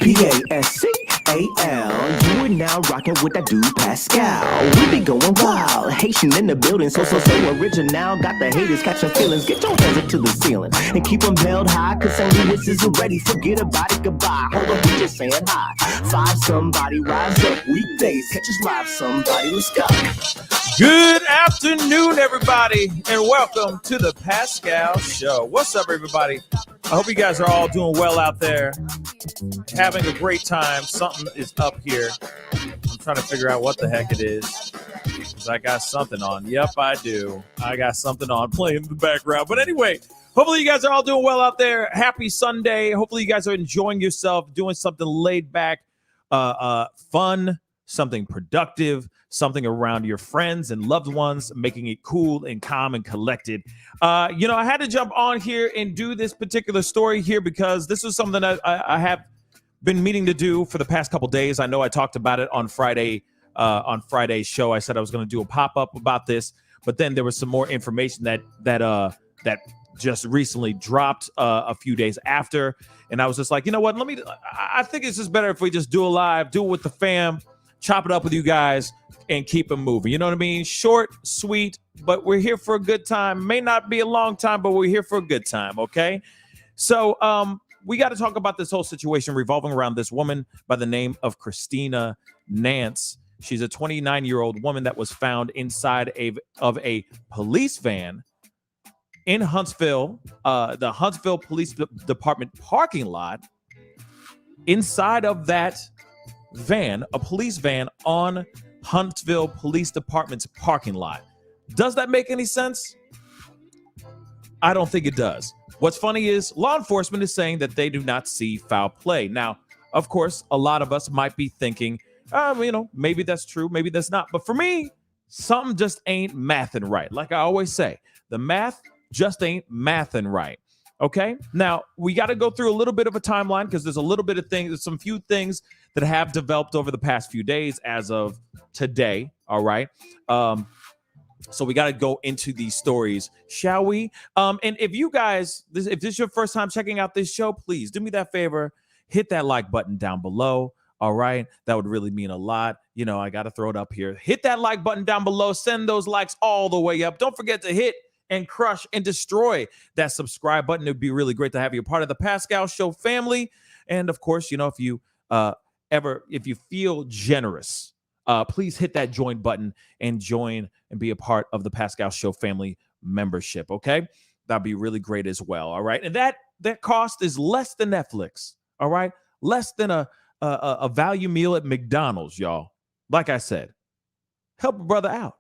P-A-S-C-A-L. You are now rocking with that dude Pascal. We be going wild, Haitian in the building, so original. Got the haters catching feelings. Get your hands up to the ceiling and keep them held high, cause St. Louis isn't ready. Forget about it, goodbye. Hold on, we just saying hi. Five somebody, rise up. Weekdays, catch us live, somebody. Let's go. Good afternoon, everybody, and welcome to the Pascal Show. What's up, everybody? I hope you guys are all doing well out there, having a great time. Something is up here. I'm trying to figure out what the heck it is, because I got something on. Yep, I do. I got something on playing in the background. But anyway, hopefully you guys are all doing well out there. Happy Sunday. Hopefully you guys are enjoying yourself, doing something laid back, fun, something productive, something around your friends and loved ones, making it cool and calm and collected. I had to jump on here and do this particular story here because this is something that I have been meaning to do for the past couple days. I know I talked about it on Friday's show. I said I was going to do a pop-up about this, but then there was some more information that just recently dropped a few days after, and I was just like, you know what? I think it's just better if we just do it live, do it with the fam, chop it up with you guys, and keep it moving. You know what I mean? Short, sweet, but we're here for a good time. May not be a long time, but we're here for a good time, okay? So we got to talk about this whole situation revolving around this woman by the name of Christina Nance. She's a 29-year-old woman that was found inside of a police van in Huntsville, the Huntsville Police Department parking lot. Inside of that van, a police van on Huntsville Police Department's parking lot. Does that make any sense? I don't think it does. What's funny is law enforcement is saying that they do not see foul play. Now, of course, a lot of us might be thinking, maybe that's true, maybe that's not. But for me, something just ain't mathing right. Like I always say, the math just ain't mathing right. Okay, now we got to go through a little bit of a timeline because there's a little bit of things, there's some few things that have developed over the past few days as of today. All right. So we got to go into these stories, shall we? And if you guys, if this is your first time checking out this show, please do me that favor, hit that like button down below. All right. That would really mean a lot. I got to throw it up here. Hit that like button down below. Send those likes all the way up. Don't forget to hit and crush and destroy that subscribe button. It'd be really great to have you a part of the Pascal Show family. And of course, if you if you feel generous, please hit that join button and join and be a part of the Pascal Show family membership. Okay, that'd be really great as well. All right, and that cost is less than Netflix. All right, less than a value meal at McDonald's, y'all. Like I said, help a brother out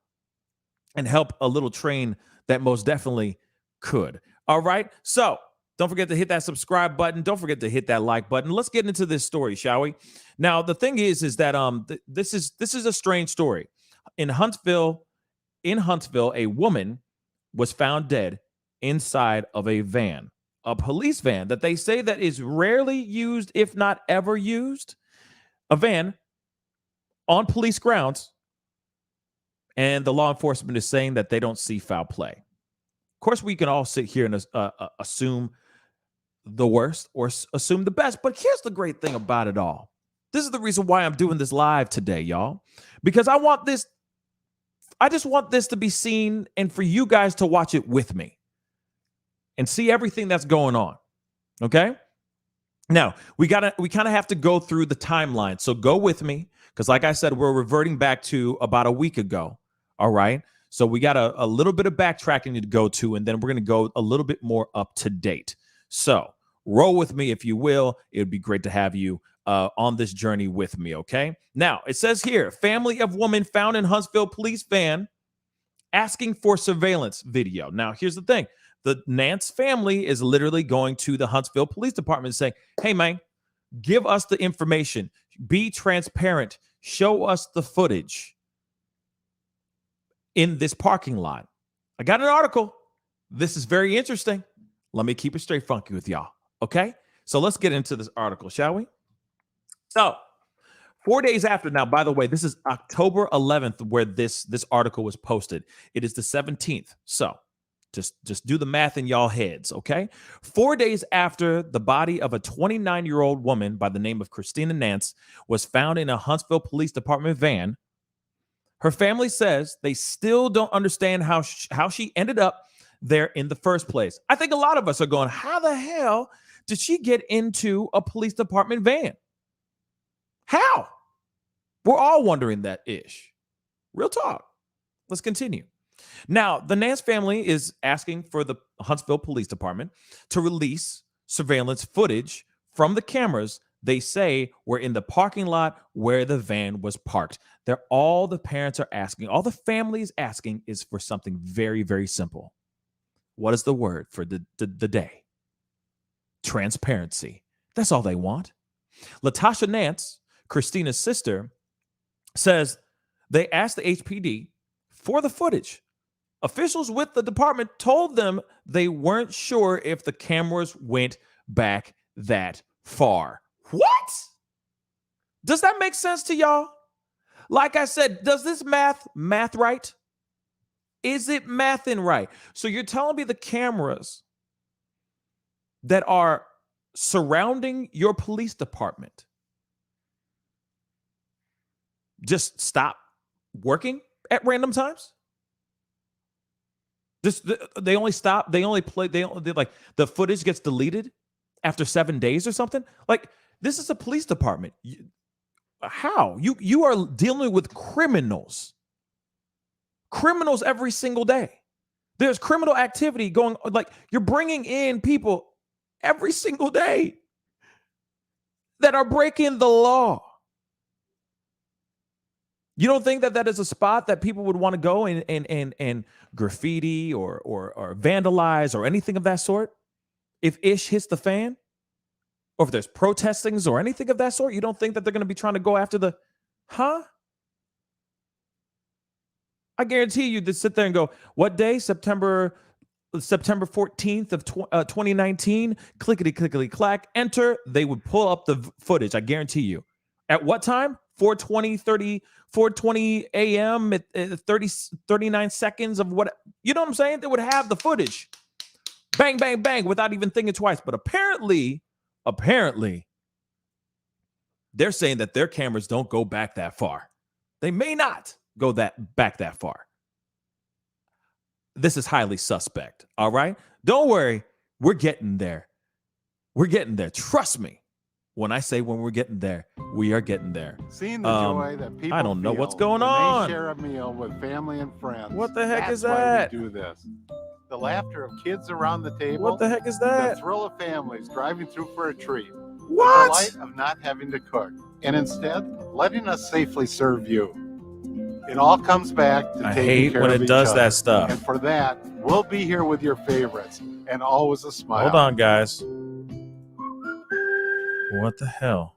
and help a little train that most definitely could. All right. So don't forget to hit that subscribe button. Don't forget to hit that like button. Let's get into this story, shall we? Now, the thing is that this is a strange story. In Huntsville, a woman was found dead inside of a van, a police van that they say that is rarely used, if not ever used, a van on police grounds. And the law enforcement is saying that they don't see foul play. Of course, we can all sit here and assume the worst or assume the best. But here's the great thing about it all. This is the reason why I'm doing this live today, y'all. Because I just want this to be seen and for you guys to watch it with me and see everything that's going on. Okay? Now, we kind of have to go through the timeline. So go with me. Because like I said, we're reverting back to about a week ago. All right. So we got a little bit of backtracking to go to, and then we're going to go a little bit more up to date. So roll with me, if you will. It would be great to have you on this journey with me. Okay. Now it says here, family of woman found in Huntsville police van asking for surveillance video. Now, here's the thing. The Nance family is literally going to the Huntsville Police Department and saying, hey, man, give us the information. Be transparent. Show us the footage in this parking lot. I got an article. This is very interesting. Let me keep it straight funky with y'all. Okay? So let's get into this article, shall we? So 4 days after, now, by the way, this is October 11th where this article was posted. It is the 17th. So Just do the math in y'all heads, okay? 4 days after the body of a 29-year-old woman by the name of Christina Nance was found in a Huntsville Police Department van, her family says they still don't understand how she ended up there in the first place. I think a lot of us are going, how the hell did she get into a police department van? How? We're all wondering that ish. Real talk. Let's continue. Now, the Nance family is asking for the Huntsville Police Department to release surveillance footage from the cameras they say were in the parking lot where the van was parked. All the parents are asking, all the family is asking is for something very, very simple. What is the word for the day? Transparency. That's all they want. Latasha Nance, Christina's sister, says they asked the HPD for the footage. Officials with the department told them they weren't sure if the cameras went back that far. What? Does that make sense to y'all? Like I said, does this math right? Is it mathing right? So you're telling me the cameras that are surrounding your police department just stop working at random times? They only like the footage gets deleted after 7 days or something? Like, this is a police department. How? You are dealing with criminals every single day. There's criminal activity going, like, you're bringing in people every single day that are breaking the law. You don't think that is a spot that people would want to go and graffiti or vandalize or anything of that sort? If ish hits the fan, or if there's protestings or anything of that sort, you don't think that they're going to be trying to go after I guarantee you to sit there and go, what day? September 14th of 2019, clickety clack, enter. They would pull up the footage. I guarantee you. At what time? 4:20 a.m. at 39 seconds of what, you know what I'm saying? They would have the footage. Bang, bang, bang, without even thinking twice. But apparently, they're saying that their cameras don't go back that far. They may not go back that far. This is highly suspect, all right? Don't worry, we're getting there. We're getting there. Trust me. When I say when we're getting there, we are getting there. Seeing the joy that people I don't know feel what's going when on. They share a meal with family and friends. What the heck is That's that? why we do this. The laughter of kids around the table. What the heck is that? The thrill of families driving through for a treat. What? The delight of not having to cook, and instead letting us safely serve you. It all comes back to taking care of each other. I hate when it does that stuff. And for that, we'll be here with your favorites, and always a smile. Hold on, guys. What the hell?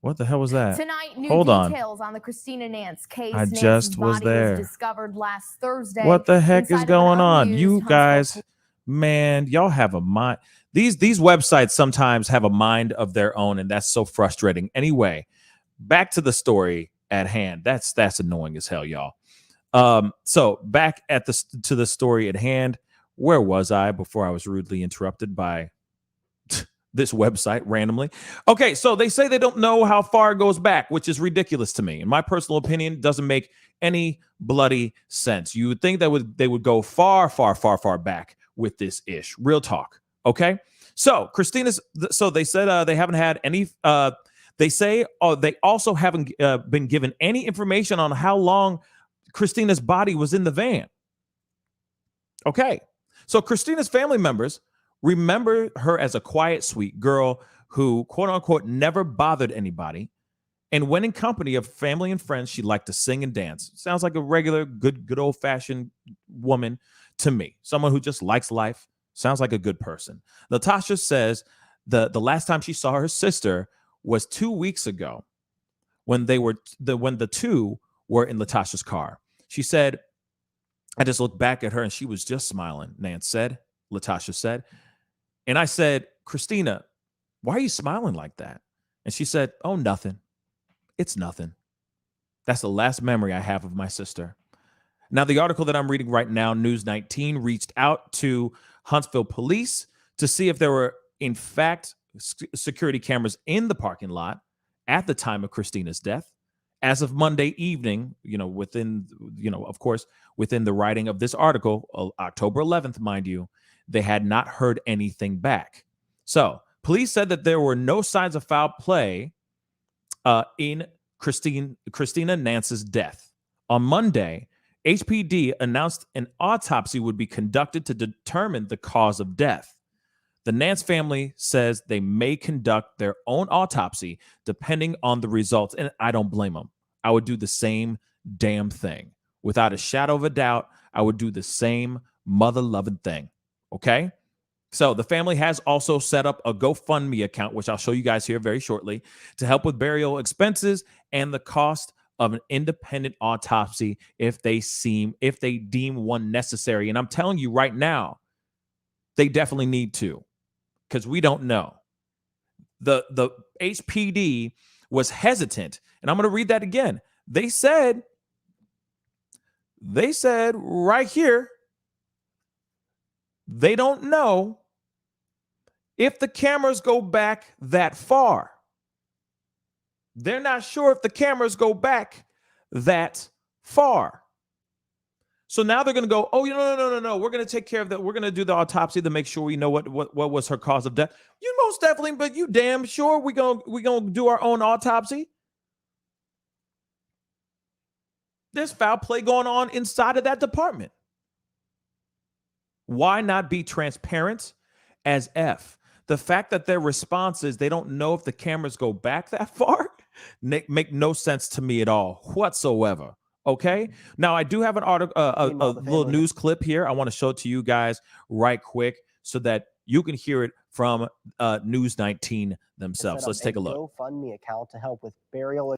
What the hell was that? Tonight, new Hold details on the Christina Nance case. I just was there. Was discovered last Thursday. What the heck is going on? You guys, man, y'all have a mind. These websites sometimes have a mind of their own, and that's so frustrating. Anyway, back to the story at hand. That's annoying as hell, y'all. So back at to the story at hand. Where was I before I was rudely interrupted by this website randomly? Okay, so they say they don't know how far it goes back, which is ridiculous to me. In my personal opinion, doesn't make any bloody sense. You would think that they would go far back with this ish. Real talk. Okay, so so they said they haven't had any. They say they also haven't been given any information on how long Christina's body was in the van. Okay, so Christina's family members remember her as a quiet, sweet girl who, quote unquote, never bothered anybody. And when in company of family and friends, she liked to sing and dance. Sounds like a regular, good old fashioned woman to me. Someone who just likes life. Sounds like a good person. Latasha says the last time she saw her sister was 2 weeks ago when the two were in Latasha's car. She said, I just looked back at her and she was just smiling, Latasha said. And I said, Christina, why are you smiling like that? And she said, oh, nothing. It's nothing. That's the last memory I have of my sister. Now, the article that I'm reading right now, News 19, reached out to Huntsville Police to see if there were, in fact, security cameras in the parking lot at the time of Christina's death. As of Monday evening, of course, within the writing of this article, October 11th, mind you, they had not heard anything back. So police said that there were no signs of foul play in Christina Nance's death. On Monday, HPD announced an autopsy would be conducted to determine the cause of death. The Nance family says they may conduct their own autopsy depending on the results, and I don't blame them. I would do the same damn thing. Without a shadow of a doubt, I would do the same mother-loving thing, okay? So the family has also set up a GoFundMe account, which I'll show you guys here very shortly, to help with burial expenses and the cost of an independent autopsy if they deem one necessary. And I'm telling you right now, they definitely need to, because we don't know. The HPD was hesitant, and I'm going to read that again. They said right here, they don't know if the cameras go back that far. They're not sure if the cameras go back that far. So now they're going to go, oh, no. We're going to take care of that. We're going to do the autopsy to make sure we know what was her cause of death. You most definitely, but you damn sure we're going to do our own autopsy. There's foul play going on inside of that department. Why not be transparent as F? The fact that their response is they don't know if the cameras go back that far make no sense to me at all whatsoever. Okay. Now I do have an article, a little news clip here. I want to show it to you guys right quick so that you can hear it from News 19 themselves. Let's take a look. GoFundMe account to help with burial.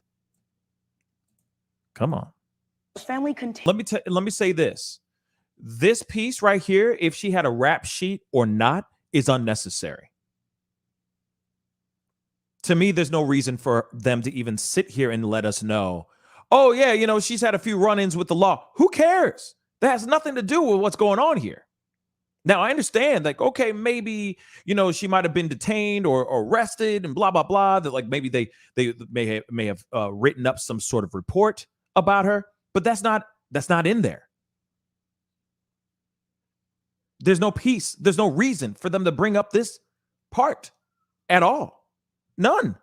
Come on. Family Let me say this. This piece right here, if she had a rap sheet or not, is unnecessary. To me, there's no reason for them to even sit here and let us know, oh, yeah, she's had a few run-ins with the law. Who cares? That has nothing to do with what's going on here. Now, I understand, like, okay, maybe, she might have been detained or arrested and blah, blah, blah. That, like, maybe they may have written up some sort of report about her, but that's not in there. There's no piece. There's no reason for them to bring up this part at all. None.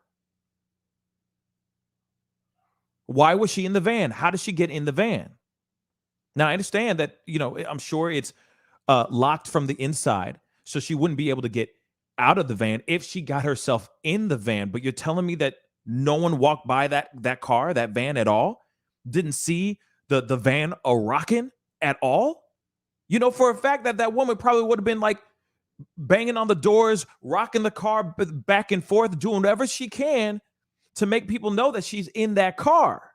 Why was she in the van? How did she get in the van? Now, I understand that, I'm sure it's locked from the inside, so she wouldn't be able to get out of the van if she got herself in the van. But you're telling me that no one walked by that van at all? Didn't see the van a-rocking at all? For a fact that woman probably would have been like banging on the doors, rocking the car back and forth, doing whatever she can to make people know that she's in that car.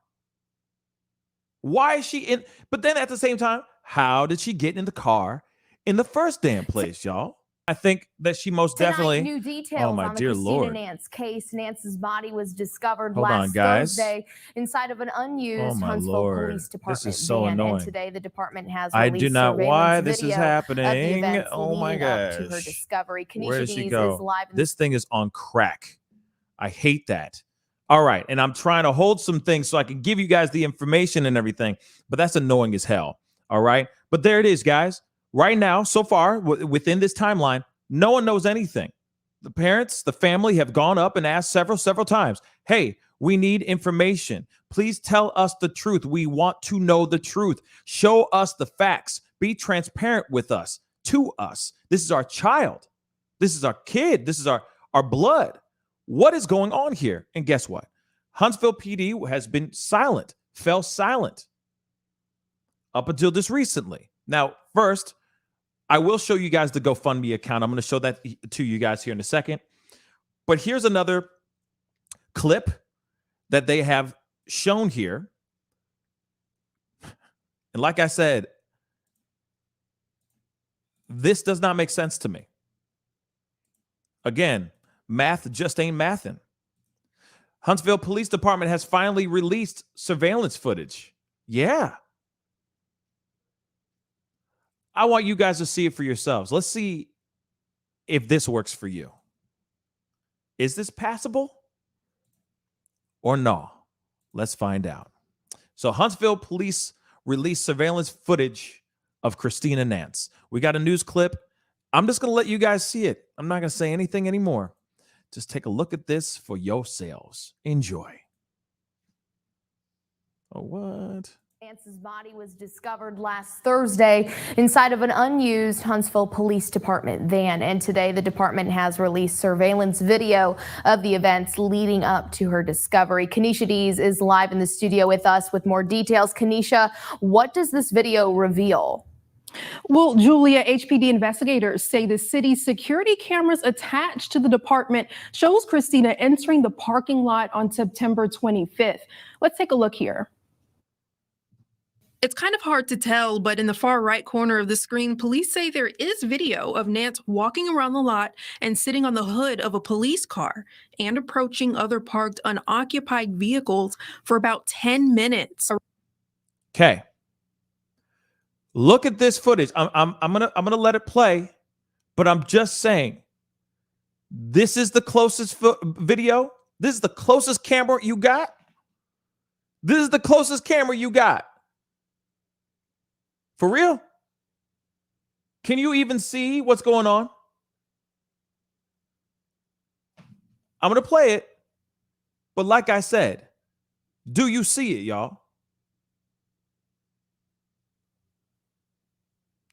Why is she in? But then at the same time, how did she get in the car in the first damn place, y'all? I think that she most definitely. New details oh my on the dear Christina Lord. Nance case. Nance's body was discovered Hold on, last guys. Thursday inside of an unused Huntsville Lord. Police Department This is so van. annoying. And today the department has I released do not why surveillance this is video happening. of the events Oh my leading up to her gosh. discovery. Where did Kanisha she Dees go? is live. This thing is on crack. I hate that. All right. And I'm trying to hold some things so I can give you guys the information and everything, but that's annoying as hell. All right. But there it is, guys. Right now, so far, within this timeline, no one knows anything. The parents, the family have gone up and asked several times, hey, we need information. Please tell us the truth. We want to know the truth. Show us the facts. Be transparent with us, to us. This is our child. This is our kid. This is our blood. What is going on here? And guess what? Huntsville PD has been silent, fell silent up until this recently. Now, first, I will show you guys the GoFundMe account. I'm going to show that to you guys here in a second. But here's another clip that they have shown here. And like I said, this does not make sense to me. Again, math just ain't mathin'. Huntsville Police Department has finally released surveillance footage. Yeah. I want you guys to see it for yourselves. Let's see if this works for you. Is this passable or no? Let's find out. So Huntsville police released surveillance footage of Christina Nance. We got a news clip. I'm just going to let you guys see it. I'm not going to say anything anymore. Just take a look at this for yourselves. Enjoy. Oh, what? Nance's body was discovered last Thursday inside of an unused Huntsville Police Department van, and today the department has released surveillance video of the events leading up to her discovery. Kenesha Dees is live in the studio with us with more details. Kenesha, what does this video reveal? Well, Julia, HPD investigators say the city's security cameras attached to the department shows Christina entering the parking lot on September 25th. Let's take a look here. It's kind of hard to tell, but in the far right corner of the screen, police say there is video of Nance walking around the lot and sitting on the hood of a police car and approaching other parked unoccupied vehicles for about 10 minutes. Okay. Look at this footage. I'm gonna let it play, but I'm just saying, this is the closest video. This is the closest camera you got. This is the closest camera you got. For real? Can you even see what's going on? I'm going to play it. But like I said, do you see it, y'all?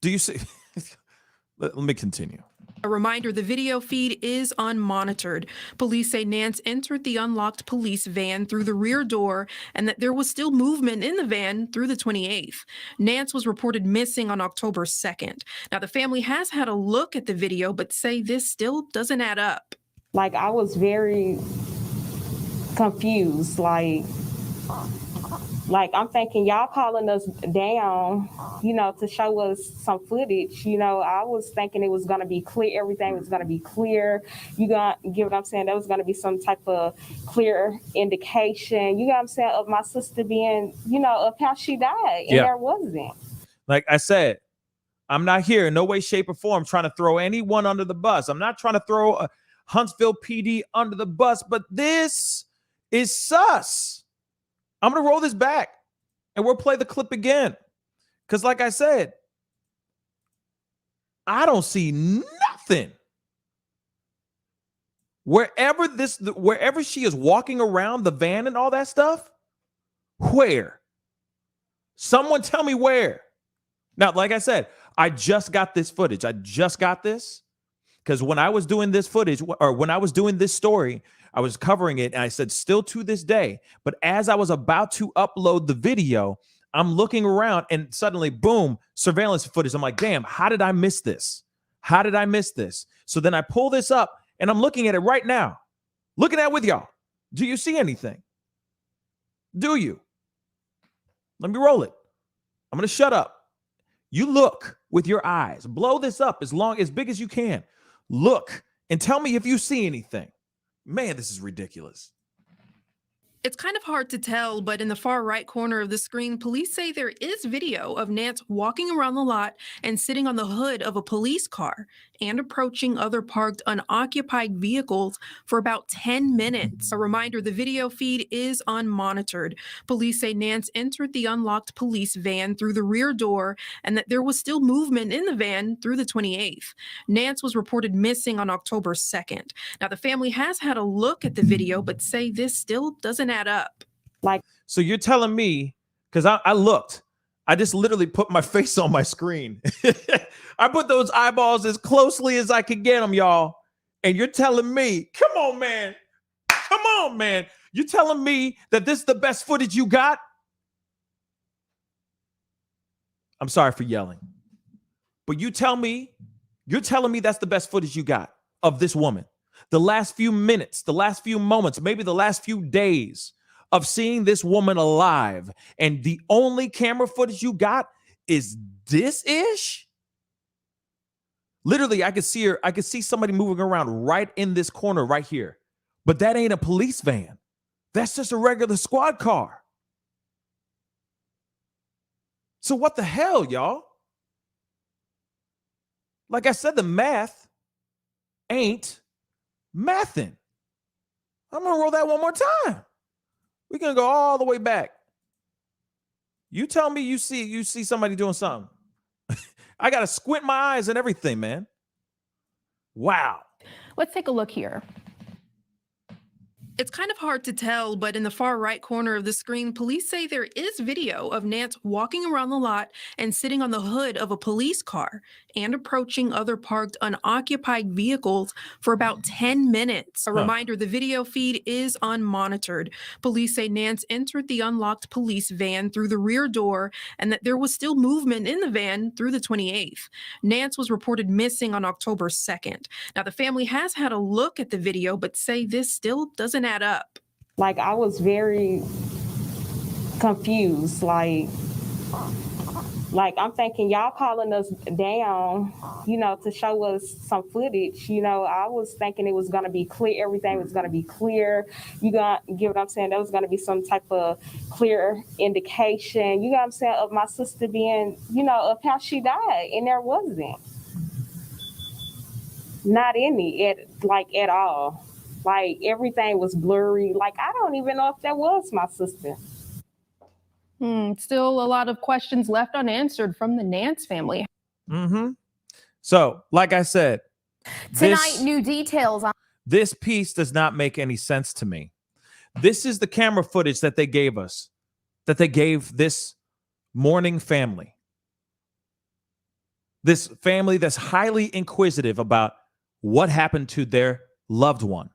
Do you see? Let me continue. A reminder, the video feed is unmonitored. Police say Nance entered the unlocked police van through the rear door and that there was still movement in the van through the 28th. Nance was reported missing on October 2nd. Now, the family has had a look at the video, but say this still doesn't add up. Like, I was very confused. Like I'm thinking y'all calling us down, to show us some footage. I was thinking it was going to be clear. Everything was going to be clear. You get what I'm saying? There was going to be some type of clear indication, you know what I'm saying, of my sister being, of how she died. And there wasn't. Like I said, I'm not here in no way, shape, or form trying to throw anyone under the bus. I'm not trying to throw a Huntsville PD under the bus, but this is sus. I'm going to roll this back and we'll play the clip again. Because like I said, I don't see nothing. Wherever she is walking around the van and all that stuff, where? Someone tell me where. Now, like I said, I just got this footage. I just got this because when I was doing this footage, or when I was doing this story, I was covering it and I said, still to this day. But as I was about to upload the video, I'm looking around and suddenly, boom, surveillance footage. I'm like, damn, how did I miss this? How did I miss this? So then I pull this up and I'm looking at it right now. Looking at it with y'all. Do you see anything? Do you? Let me roll it. I'm going to shut up. You look with your eyes. Blow this up as big as you can. Look and tell me if you see anything. Man, this is ridiculous. It's kind of hard to tell, but in the far right corner of the screen, police say there is video of Nance walking around the lot and sitting on the hood of a police car and approaching other parked unoccupied vehicles for about 10 minutes. A reminder, the video feed is unmonitored. Police say Nance entered the unlocked police van through the rear door and that there was still movement in the van through the 28th. Nance was reported missing on October 2nd. Now, the family has had a look at the video, but say this still doesn't add up. So you're telling me, because I looked, I just literally put my face on my screen. I put those eyeballs as closely as I could get them, y'all. And you're telling me, come on, man. Come on, man. You're telling me that this is the best footage you got? I'm sorry for yelling. But you're telling me that's the best footage you got of this woman. The last few minutes, the last few moments, maybe the last few days of seeing this woman alive, and the only camera footage you got is this-ish? Literally, I could see her. I could see somebody moving around right in this corner right here. But that ain't a police van. That's just a regular squad car. So what the hell, y'all? Like I said, the math ain't mathin'. I'm going to roll that one more time. We're going to go all the way back. You tell me you see somebody doing something. I got to squint my eyes and everything, man. Wow. Let's take a look here. It's kind of hard to tell, but in the far right corner of the screen, police say there is video of Nance walking around the lot and sitting on the hood of a police car and approaching other parked unoccupied vehicles for about 10 minutes. A reminder, the video feed is unmonitored. Police say Nance entered the unlocked police van through the rear door and that there was still movement in the van through the 28th. Nance was reported missing on October 2nd. Now, the family has had a look at the video, but say this still doesn't add up. Like, I was very confused. Like I'm thinking y'all calling us down, to show us some footage. I was thinking it was going to be clear. Everything was going to be clear. You got, get what I'm saying? There was going to be some type of clear indication, you know what I'm saying, of my sister being, of how she died. And there wasn't. Not any, at all. Like, everything was blurry. Like, I don't even know if that was my sister. Still a lot of questions left unanswered from the Nance family. So, like I said, Tonight, new details on this piece does not make any sense to me. This is the camera footage that they gave us, that they gave this mourning family. This family that's highly inquisitive about what happened to their loved one,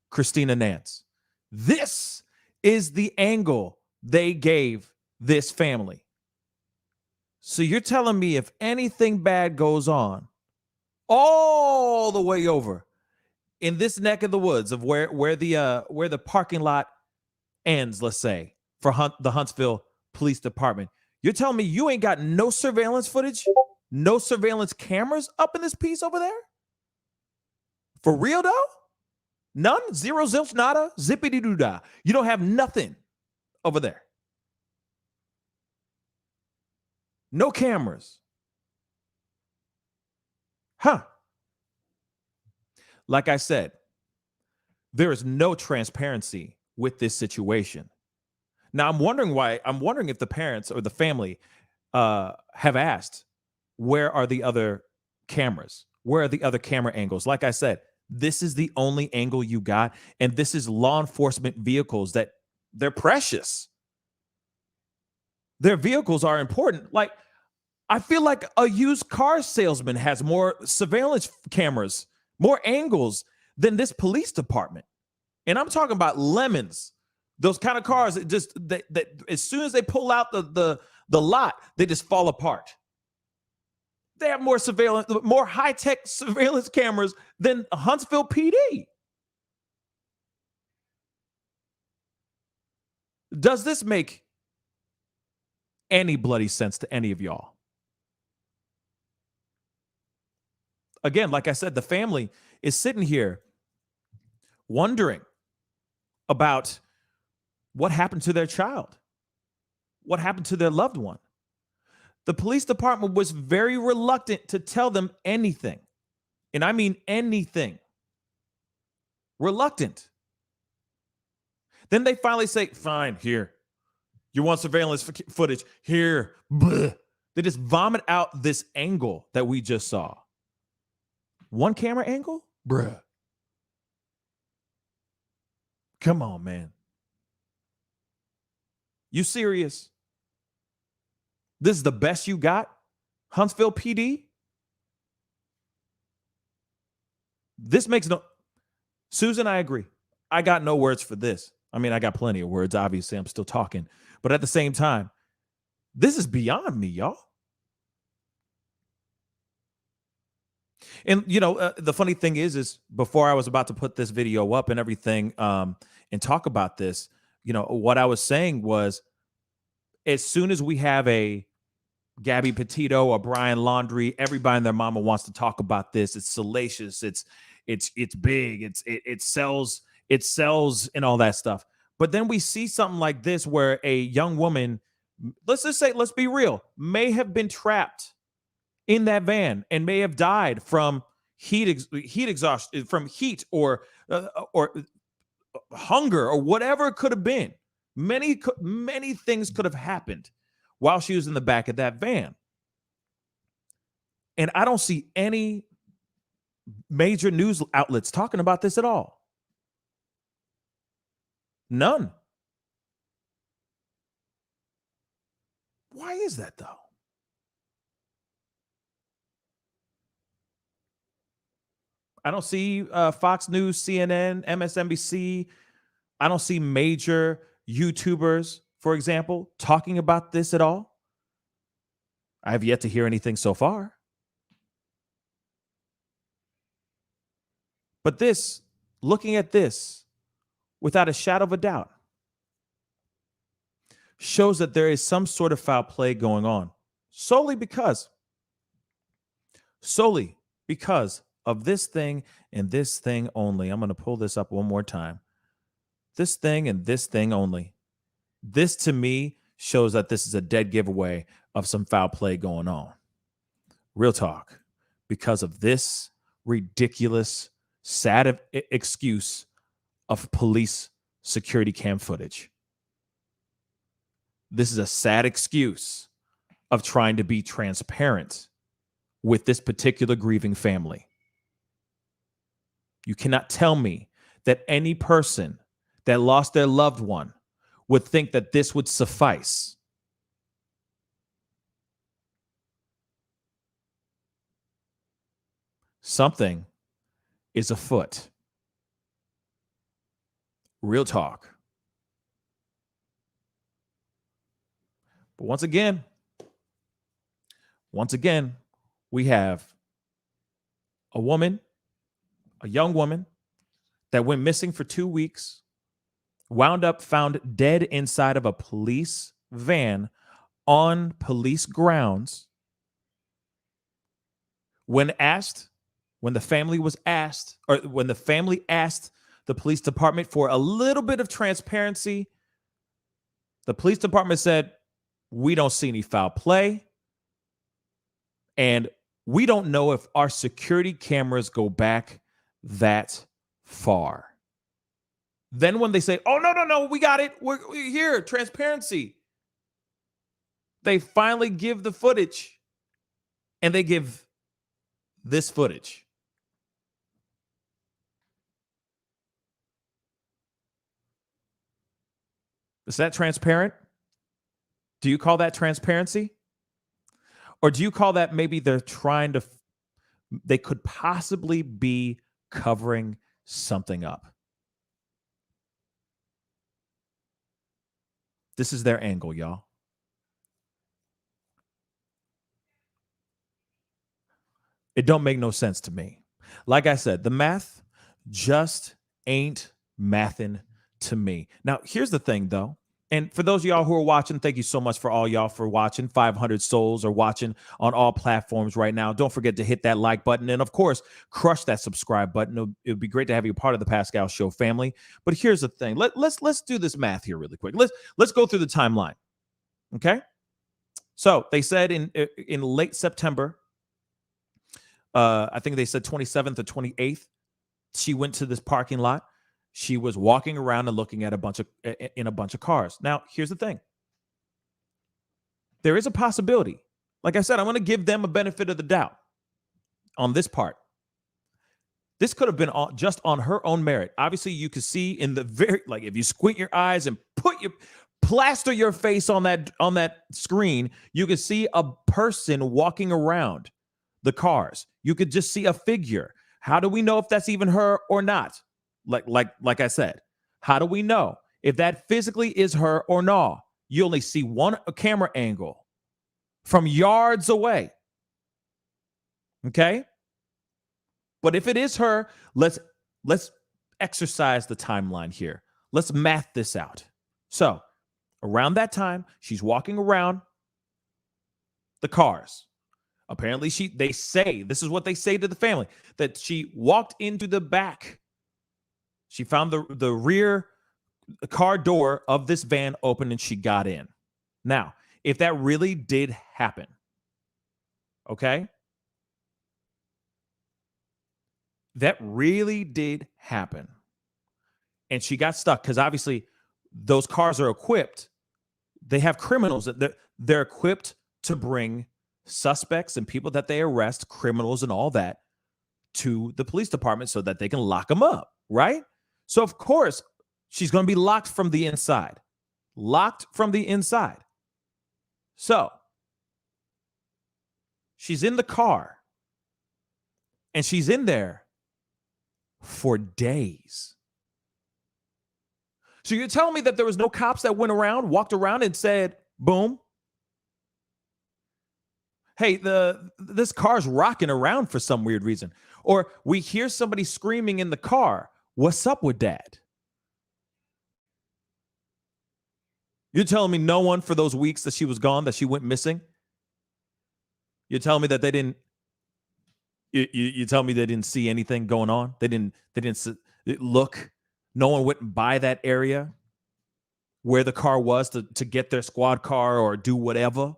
Christina Nance. This is the angle they gave this family. So you're telling me if anything bad goes on all the way over in this neck of the woods of where the parking lot ends, let's say, for the Huntsville Police Department, you're telling me you ain't got no surveillance footage, no surveillance cameras up in this piece over there? For real though? None? Zero, zilch, nada, zippity-doo-dah. You don't have nothing over there. No cameras. Huh. Like I said, there is no transparency with this situation. Now, I'm wondering if the parents or the family have asked, where are the other cameras? Where are the other camera angles? Like I said, this is the only angle you got. And this is law enforcement vehicles that they're precious. Their vehicles are important. Like, I feel like a used car salesman has more surveillance cameras, more angles than this police department. And I'm talking about lemons. Those kind of cars that just that as soon as they pull out the lot, they just fall apart. They have more surveillance, more high-tech surveillance cameras than Huntsville PD. Does this make any bloody sense to any of y'all? Again, like I said, the family is sitting here wondering about what happened to their child, what happened to their loved one. The police department was very reluctant to tell them anything. And I mean anything. Reluctant. Then they finally say, fine, here. You want surveillance footage? Here. Blah. They just vomit out this angle that we just saw. One camera angle? Bruh. Come on, man. You serious? This is the best you got? Huntsville PD? This makes no... Susan, I agree. I got no words for this. I mean, I got plenty of words. Obviously, I'm still talking. But at the same time, this is beyond me, y'all. And, you know, the funny thing is before I was about to put this video up and everything and talk about this, you know, what I was saying was, as soon as we have a Gabby Petito or Brian Laundrie, everybody and their mama wants to talk about this. It's salacious. It's big. It sells and all that stuff. But then we see something like this where a young woman, let's just say, let's be real, may have been trapped in that van and may have died from heat exhaustion, from heat or hunger or whatever it could have been. Many things could have happened while she was in the back of that van. And I don't see any major news outlets talking about this at all. None. Why is that, though? I don't see Fox News, CNN, MSNBC. I don't see major YouTubers, for example, talking about this at all. I have yet to hear anything so far. But this, looking at this, without a shadow of a doubt, shows that there is some sort of foul play going on solely because of this thing and this thing only. I'm going to pull this up one more time. This thing and this thing only. This, to me, shows that this is a dead giveaway of some foul play going on. Real talk. Because of this ridiculous, sad excuse of police security cam footage. This is a sad excuse of trying to be transparent with this particular grieving family. You cannot tell me that any person that lost their loved one would think that this would suffice. Something is afoot. Real talk. But once again, we have a young woman that went missing for 2 weeks, wound up found dead inside of a police van on police grounds. When the family asked the police department for a little bit of transparency, the police department said, "We don't see any foul play. And we don't know if our security cameras go back that far." Then when they say, "Oh, no, we got it. We're here, transparency," they finally give the footage, and they give this footage. Is that transparent? Do you call that transparency? Or do you call that maybe they could possibly be covering something up? This is their angle, y'all. It don't make no sense to me. Like I said, the math just ain't mathing to me. Now, here's the thing, though. And for those of y'all who are watching, thank you so much for all y'all for watching. 500 souls are watching on all platforms right now. Don't forget to hit that like button. And of course, crush that subscribe button. It would be great to have you part of the Pascal Show family. But here's the thing. Let's do this math here really quick. Let's go through the timeline. Okay. So they said in late September, I think they said 27th or 28th, she went to this parking lot. She was walking around and looking at a bunch of cars. Now, here's the thing. There is a possibility. Like I said, I'm going to give them a benefit of the doubt on this part. This could have been just on her own merit. Obviously, you can see in the if you squint your eyes and plaster your face on that screen, you can see a person walking around the cars. You could just see a figure. How do we know if that's even her or not? Like I said, how do we know if that physically is her or not? You only see one camera angle from yards away. Okay? But if it is her, let's exercise the timeline here. Let's math this out. So, around that time, she's walking around the cars. Apparently, this is what they say to the family, that she walked into the back. She found the rear car door of this van open and she got in. Now, if that really did happen, okay, that really did happen. And she got stuck because obviously those cars are equipped. They have criminals that they're equipped to bring suspects and people that they arrest, criminals and all that, to the police department so that they can lock them up, right? So of course, she's going to be locked from the inside. Locked from the inside. So she's in the car and she's in there for days. So you're telling me that there was no cops that went around, walked around and said, boom, hey, this car's rocking around for some weird reason. Or we hear somebody screaming in the car. What's up with that? You're telling me no one for those weeks that she was gone, that she went missing? You're telling me that they didn't, you tell me they didn't see anything going on? They didn't look. No one went by that area where the car was to get their squad car or do whatever.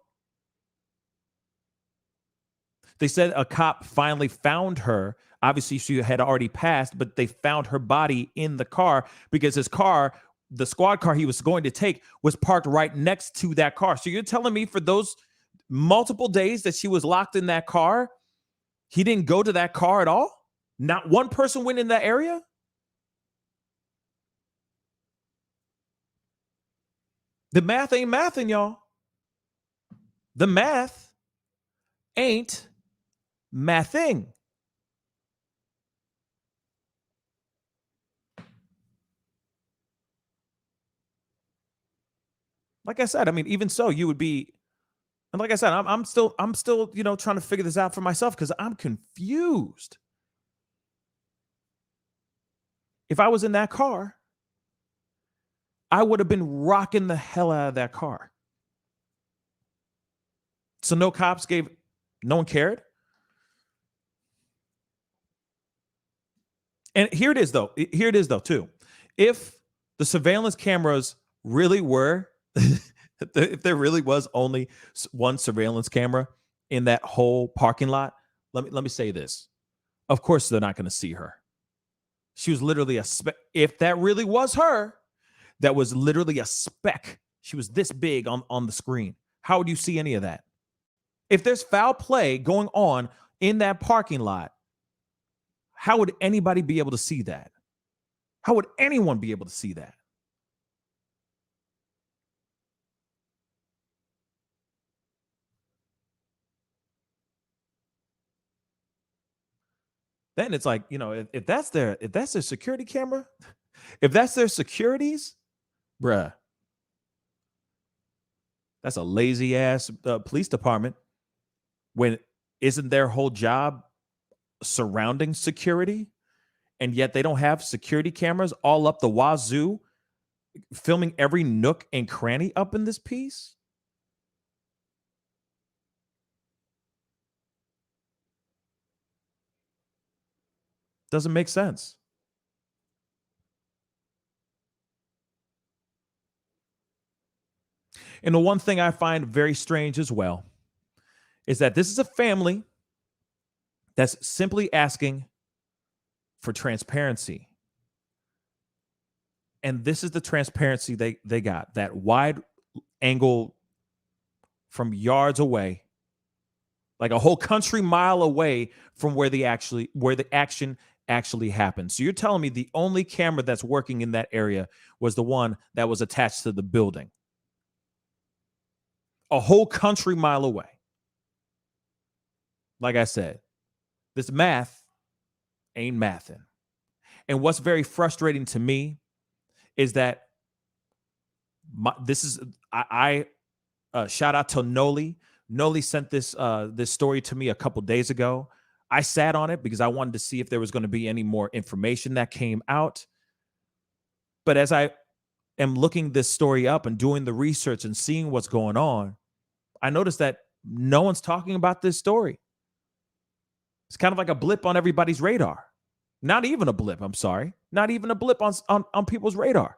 They said a cop finally found her. Obviously, she had already passed, but they found her body in the car because his car, the squad car he was going to take, was parked right next to that car. So you're telling me for those multiple days that she was locked in that car, he didn't go to that car at all? Not one person went in that area? The math ain't mathing, y'all. The math ain't mathing. Like I said, I mean, even so, you would be, and like I said, I'm still, trying to figure this out for myself because I'm confused. If I was in that car, I would have been rocking the hell out of that car. So no cops no one cared. And here it is though, too. If the surveillance cameras really were, if there really was only one surveillance camera in that whole parking lot, let me say this. Of course, they're not going to see her. She was literally a speck. If that really was her, that was literally a speck. She was this big on the screen. How would you see any of that? If there's foul play going on in that parking lot, how would anybody be able to see that? How would anyone be able to see that? Then it's like, if that's their security camera, if that's their securities, bruh, that's a lazy ass police department. When isn't their whole job surrounding security? And yet they don't have security cameras all up the wazoo, filming every nook and cranny up in this piece. Doesn't make sense. And the one thing I find very strange as well is that this is a family that's simply asking for transparency. And this is the transparency they got. That wide angle from yards away, like a whole country mile away from where the action actually happened. So you're telling me the only camera that's working in that area was the one that was attached to the building. A whole country mile away. Like I said, this math ain't mathing. And what's very frustrating to me is that I shout out to Noli. Noli sent this story to me a couple days ago. I sat on it because I wanted to see if there was going to be any more information that came out. But as I am looking this story up and doing the research and seeing what's going on, I noticed that no one's talking about this story. It's kind of like a blip on everybody's radar. Not even a blip, I'm sorry. Not even a blip on people's radar.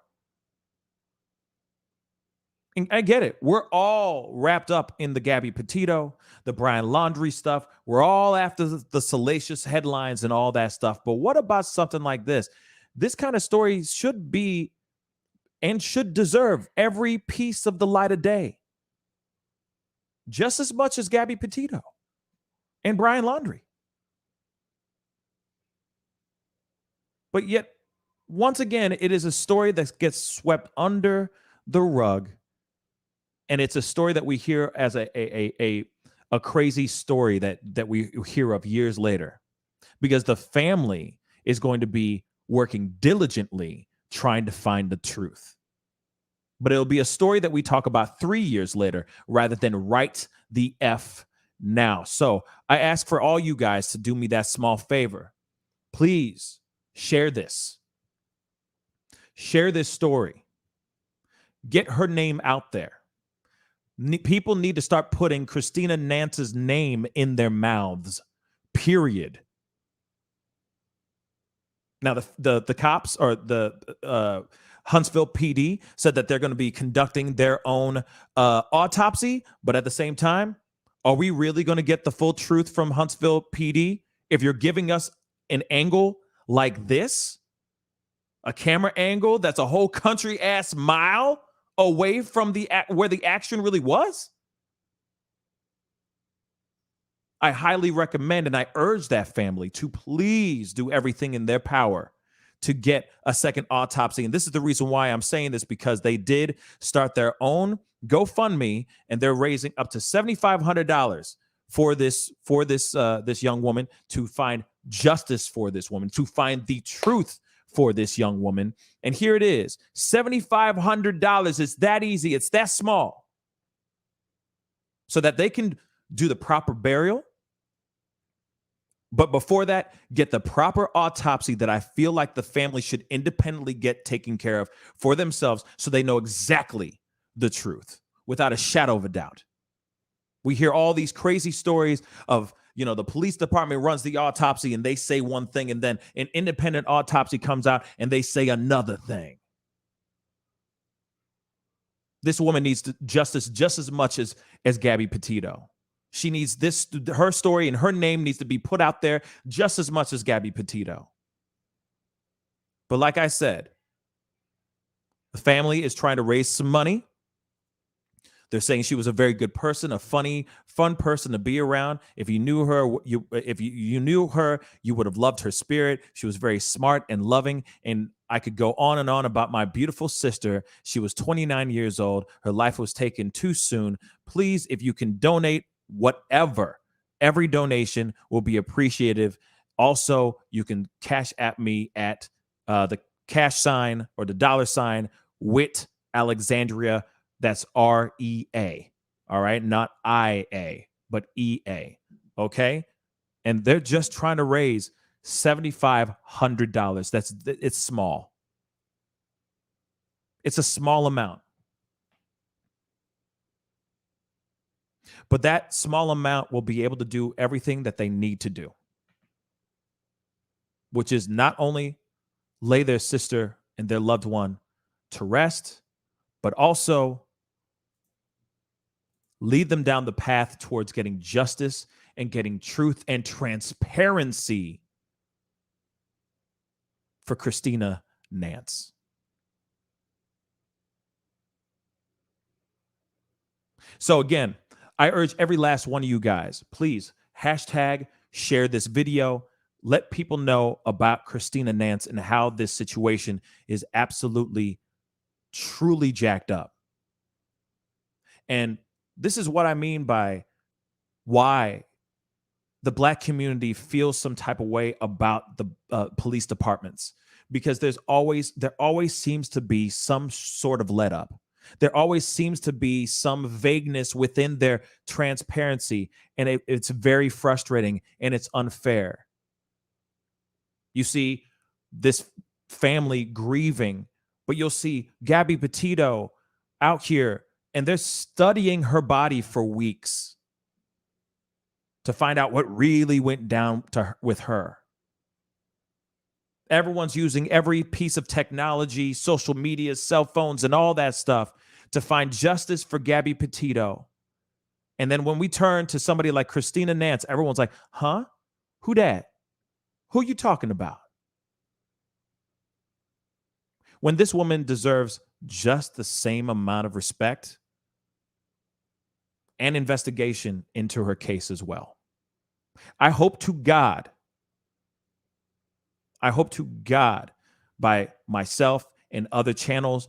And I get it. We're all wrapped up in the Gabby Petito, the Brian Laundrie stuff. We're all after the salacious headlines and all that stuff. But what about something like this? This kind of story should be and should deserve every piece of the light of day, just as much as Gabby Petito and Brian Laundrie. But yet, once again, it is a story that gets swept under the rug. And it's a story that we hear as a crazy story that we hear of years later, because the family is going to be working diligently trying to find the truth. But it'll be a story that we talk about 3 years later rather than right the F now. So I ask for all you guys to do me that small favor. Please share this. Share this story. Get her name out there. People need to start putting Christina Nance's name in their mouths, period. Now, the cops or the Huntsville PD said that they're going to be conducting their own autopsy. But at the same time, are we really going to get the full truth from Huntsville PD if you're giving us an angle like this? A camera angle that's a whole country ass mile away from where the action really was? I highly recommend and I urge that family to please do everything in their power to get a second autopsy. And this is the reason why I'm saying this, because they did start their own GoFundMe and they're raising up to $7,500 for this young woman, to find justice for this woman, to find the truth for this young woman. And here it is, $7,500. It's that easy. It's that small, so that they can do the proper burial. But before that, get the proper autopsy that I feel like the family should independently get taken care of for themselves, so they know exactly the truth without a shadow of a doubt. We hear all these crazy stories of, the police department runs the autopsy and they say one thing, and then an independent autopsy comes out and they say another thing. This woman needs justice just as much as Gabby Petito. She needs her story and her name needs to be put out there just as much as Gabby Petito. But like I said, the family is trying to raise some money. They're saying she was a very good person, a fun person to be around. If you knew her, you would have loved her spirit. She was very smart and loving. And I could go on and on about my beautiful sister. She was 29 years old. Her life was taken too soon. Please, if you can donate whatever, every donation will be appreciative. Also, you can cash at me at the cash sign or the $ WIT Alexandria. That's REA. All right. Not IA, but EA. Okay. And they're just trying to raise $7,500. It's small. It's a small amount. But that small amount will be able to do everything that they need to do, which is not only lay their sister and their loved one to rest, but also lead them down the path towards getting justice and getting truth and transparency for Christina Nance. So again, I urge every last one of you guys, please #share this video. Let people know about Christina Nance and how this situation is absolutely, truly jacked up. And this is what I mean by why the Black community feels some type of way about the police departments, because there always seems to be some sort of let up. There always seems to be some vagueness within their transparency, and it's very frustrating and it's unfair. You see this family grieving, but you'll see Gabby Petito out here, and they're studying her body for weeks to find out what really went down with her. Everyone's using every piece of technology, social media, cell phones, and all that stuff to find justice for Gabby Petito. And then when we turn to somebody like Christina Nance, everyone's like, huh? Who dat? Who you talking about? When this woman deserves just the same amount of respect and investigation into her case as well. I hope to God by myself and other channels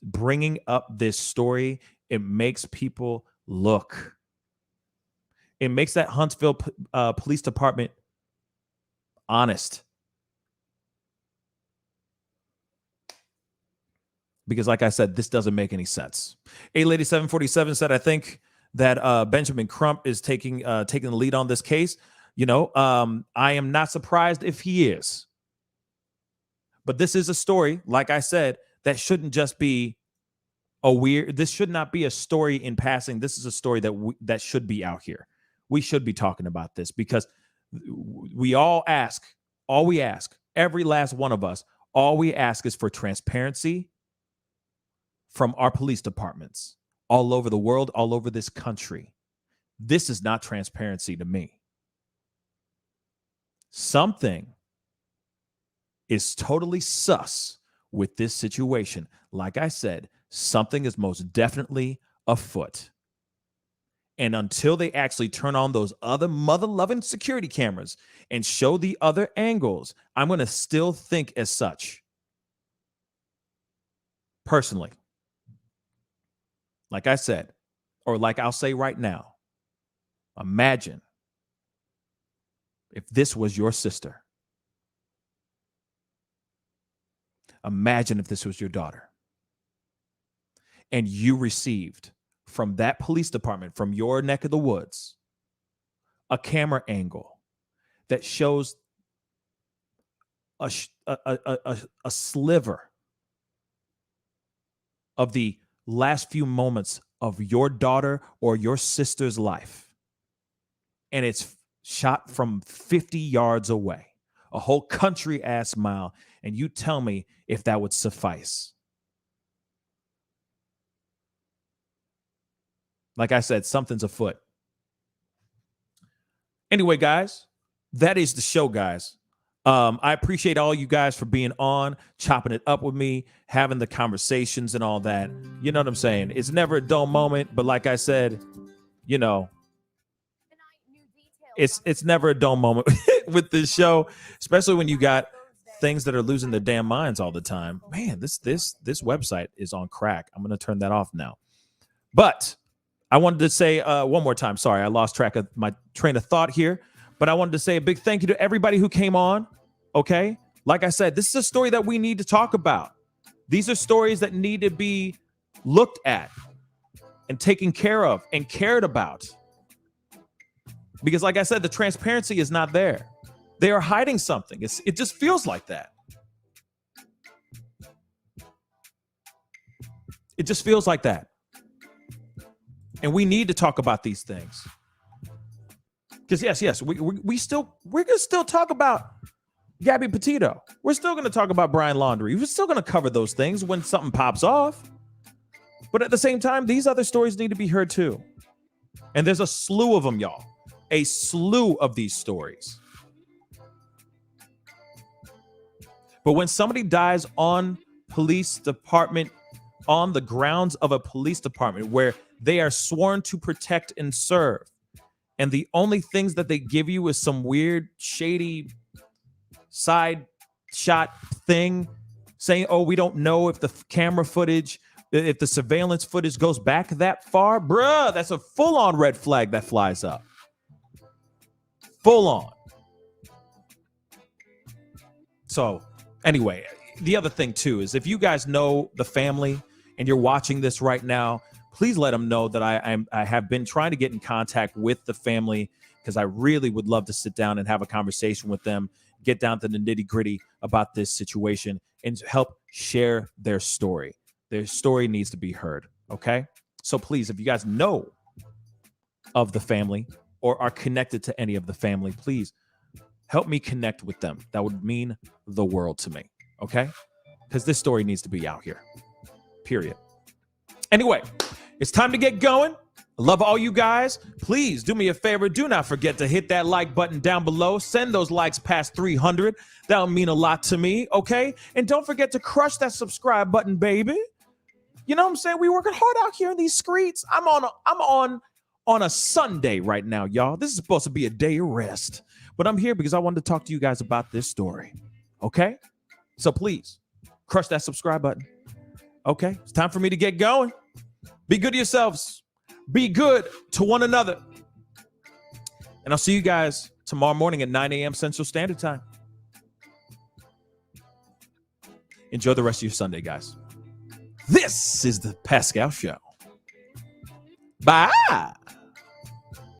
bringing up this story, it makes people look. It makes that Huntsville Police Department honest. Because like I said, this doesn't make any sense. A-Lady 747 said, I think that Benjamin Crump is taking the lead on this case. You know, I am not surprised if he is. But this is a story, like I said, that shouldn't just be this should not be a story in passing. This is a story that should be out here. We should be talking about this because we all ask, every last one of us, all we ask is for transparency from our police departments all over the world, all over this country. This is not transparency to me. Something is totally sus with this situation. Like I said, something is most definitely afoot. And until they actually turn on those other mother-loving security cameras and show the other angles, I'm going to still think as such. Personally. Like I said, or like I'll say right now, imagine if this was your sister. Imagine if this was your daughter. And you received from that police department, from your neck of the woods, a camera angle that shows a sliver of the last few moments of your daughter or your sister's life. And it's shot from 50 yards away, a whole country ass mile. And you tell me if that would suffice. Like I said, something's afoot. Anyway, guys, that is the show, guys. I appreciate all you guys for being on, chopping it up with me, having the conversations and all that. You know what I'm saying? It's never a dull moment, but like I said, you know, it's never a dull moment with this show, especially when you got things that are losing their damn minds all the time. Man, this website is on crack. I'm going to turn that off now. But I wanted to say one more time, sorry, I lost track of my train of thought here, but I wanted to say a big thank you to everybody who came on, okay? Like I said, this is a story that we need to talk about. These are stories that need to be looked at and taken care of and cared about. Because like I said, the transparency is not there. They are hiding something. It just feels like that. It just feels like that. And we need to talk about these things. Because yes, we're gonna still talk about Gabby Petito. We're still gonna talk about Brian Laundrie. We're still gonna cover those things when something pops off. But at the same time, these other stories need to be heard too. And there's a slew of them, y'all. A slew of these stories. But when somebody dies on police department, on the grounds of a police department where they are sworn to protect and serve, and the only things that they give you is some weird, shady side shot thing saying, oh, we don't know if the camera footage, if the surveillance footage goes back that far, bruh, that's a full-on red flag that flies up. Full on. So anyway, the other thing too is if you guys know the family and you're watching this right now, please let them know that I have been trying to get in contact with the family because I really would love to sit down and have a conversation with them, get down to the nitty gritty about this situation and help share their story. Their story needs to be heard. Okay. So please, if you guys know of the family or are connected to any of the family, please help me connect with them. That would mean the world to me. Okay. Because this story needs to be out here. Period. Anyway, it's time to get going. I love all you guys. Please do me a favor. Do not forget to hit that like button down below. Send those likes past 300. That'll mean a lot to me, okay? And don't forget to crush that subscribe button, baby. You know what I'm saying? We working hard out here in these streets. I'm on a Sunday right now, y'all. This is supposed to be a day of rest. But I'm here because I wanted to talk to you guys about this story, okay? So please, crush that subscribe button. Okay, it's time for me to get going. Be good to yourselves. Be good to one another. And I'll see you guys tomorrow morning at 9 a.m. Central Standard Time. Enjoy the rest of your Sunday, guys. This is the Pascal Show. Bye.